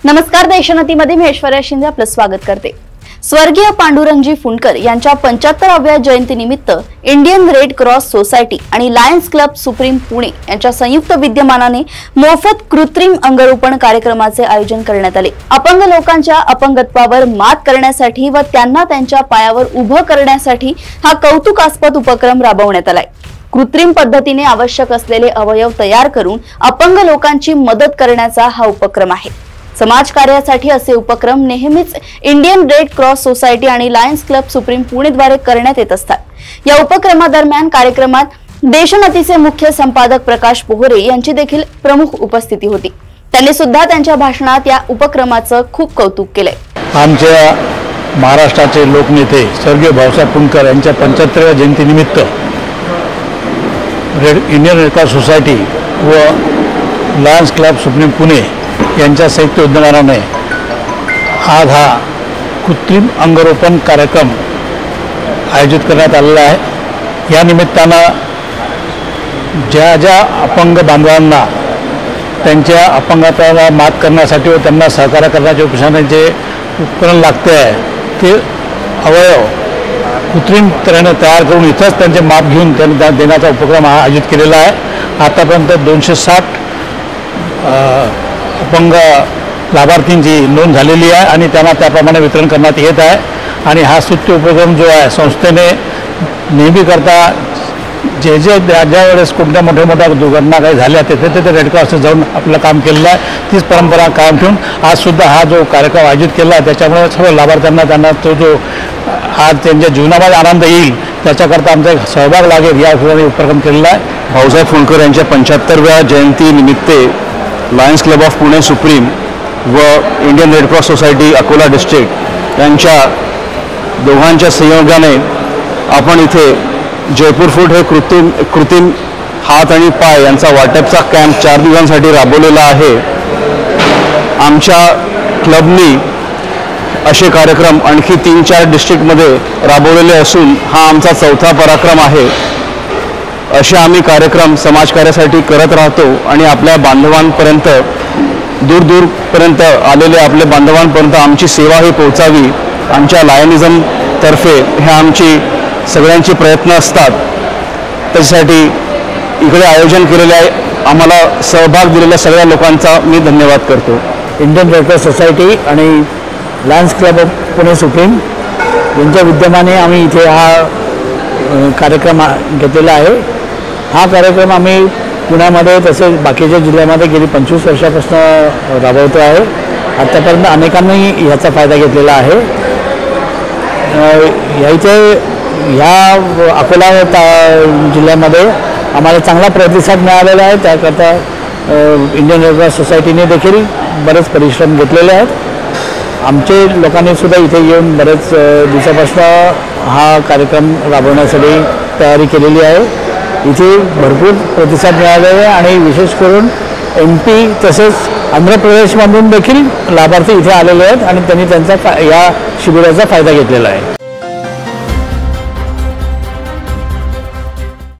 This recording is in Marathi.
नमस्कार, देशोन्नतीमध्ये मी ऐश्वर्या शिंदे आपलं स्वागत करते। स्वर्गीय पांडुरंगजी फुंडकर यांच्या 75व्या जयंतीनिमित्त इंडियन रेड क्रॉस सोसायटी आणि लायन्स क्लब सुप्रीम पुणे यांच्या संयुक्त विद्यमानाने मोफत कृत्रिम अंगरोपण कार्यक्रमाचे आयोजन करण्यात आले। अपंग लोकांच्या अपंगत्वावर मात करण्यासाठी व त्यांना त्यांच्या पायावर उभं करण्यासाठी हा कौतुकास्पद उपक्रम राबवण्यात आलाय। कृत्रिम पद्धतीने आवश्यक असलेले अवयव तयार करून अपंग लोकांची मदत करण्याचा हा उपक्रम आहे। समाज कार्यासाठी असे उपक्रम नेहमीच इंडियन रेड क्रॉस सोसायटी आणि लायन्स क्लब सुप्रीम पुणे द्वारे करण्यात येत असतात। या उपक्रमादरम्यान कार्यक्रमात देशोन्नतीचे मुख्य संपादक प्रकाश पोहरे यांची देखील प्रमुख उपस्थिती होती। त्यांनी सुद्धा त्यांच्या भाषणात या उपक्रमाचं खूप कौतुक केलंय। आमच्या महाराष्ट्राचे लोकनेते स्वर्गीय भाऊसाहेब फुंडकर यांच्या 75व्या जयंतीनिमित्त इंडियन रेड क्रॉस सोसायटी व लायन्स क्लब सुप्रीम पुणे यांच्या संयुक्त विद्यमानाने आज हा कृत्रिम अंगरोपण कार्यक्रम आयोजित करण्यात आलेला आहे। या निमित्तानं ज्या अपंग बांधवांना त्यांच्या अपंगत्वाला मात करण्यासाठी व त्यांना सहकार्य करण्याच्या उद्देशाने जे उपकरण लागते आहे ते अवयव कृत्रिम तऱ्हेने तयार करून इथंच त्यांचे माप घेऊन त्यांना देण्याचा उपक्रम हा आयोजित केलेला आहे। आतापर्यंत 260 अपंग लाभार्थींची नोंद झालेली आहे आणि त्यांना त्याप्रमाणे वितरण करण्यात येत आहे। आणि हा स्तुत्य उपक्रम जो आहे संस्थेने नेहमी करता ज्या वेळेस कोणत्या मोठ्या दुर्घटना काही झाल्या तिथे रेड क्रॉसने जाऊन आपलं काम केलेलं आहे। तीच परंपरा कायम ठेवून आज सुद्धा हा जो कार्यक्रम आयोजित केला आहे त्याच्यामुळे सर्व लाभार्थ्यांना त्यांना तो जो आज त्यांच्या जीवनामध्ये आनंद येईल त्याच्याकरता आमचा एक सहभाग लागेल या उपक्रम केलेला आहे। भाऊसाहेब फुंडकर यांच्या 75व्या जयंतीनिमित्त Lions Club of Pune supreme व Indian Red Cross Society Akola district यांच्या दोघांच्या संयोगाने आपण इथे जयपूर फूड हे कृत्रिम हात आणि पाय यांचा वाटपचा कॅम्प 4 दिवसांसाठी राबवलेला आहे। आमच्या क्लबनी असे कार्यक्रम आणखी 3-4 डिस्ट्रिक्टमध्ये राबवलेले असून हा आमचा 4था पराक्रम आहे। असे आम्ही कार्यक्रम समाजकार्यासाठी करत राहतो आणि आपल्या बांधवांपर्यंत दूरपर्यंत आलेल्या आपल्या बांधवांपर्यंत आमची सेवा ही पोहोचावी आमच्या लायनिझमतर्फे हे आमची सगळ्यांचे प्रयत्न असतात। त्यासाठी इकडे आयोजन केलेले आहे आम्हाला सहभाग दिलेल्या सगळ्या लोकांचा मी धन्यवाद करतो। इंडियन रेड क्रॉस सोसायटी आणि Lions Club of Pune Supreme यांच्या विद्यमाने आम्ही इथे हा कार्यक्रम घेतलेला आहे। हा कार्यक्रम आम्ही पुण्यामध्ये तसेच बाकीच्या जिल्ह्यामध्ये गेली 25 वर्षापासून राबवतो आहे। आतापर्यंत अनेकांनी याचा फायदा घेतलेला आहे। ह्या अकोला जिल्ह्यामध्ये आम्हाला चांगला प्रतिसाद मिळालेला आहे। त्याकरता इंडियन रेड क्रॉस सोसायटीने देखील बरेच परिश्रम घेतलेले आहेत। आमचे लोकांनी सुद्धा इथे येऊन बरेच दिवसापासून हा कार्यक्रम राबवण्यासाठी तयारी केलेली आहे। इथे भरपूर प्रतिसाद मिळालेला आहे आणि विशेष करून MP तसेच आंध्र प्रदेशमधून देखील लाभार्थी इथे आलेले आहेत आणि त्यांनी त्यांचा या शिबिराचा फायदा घेतलेला आहे।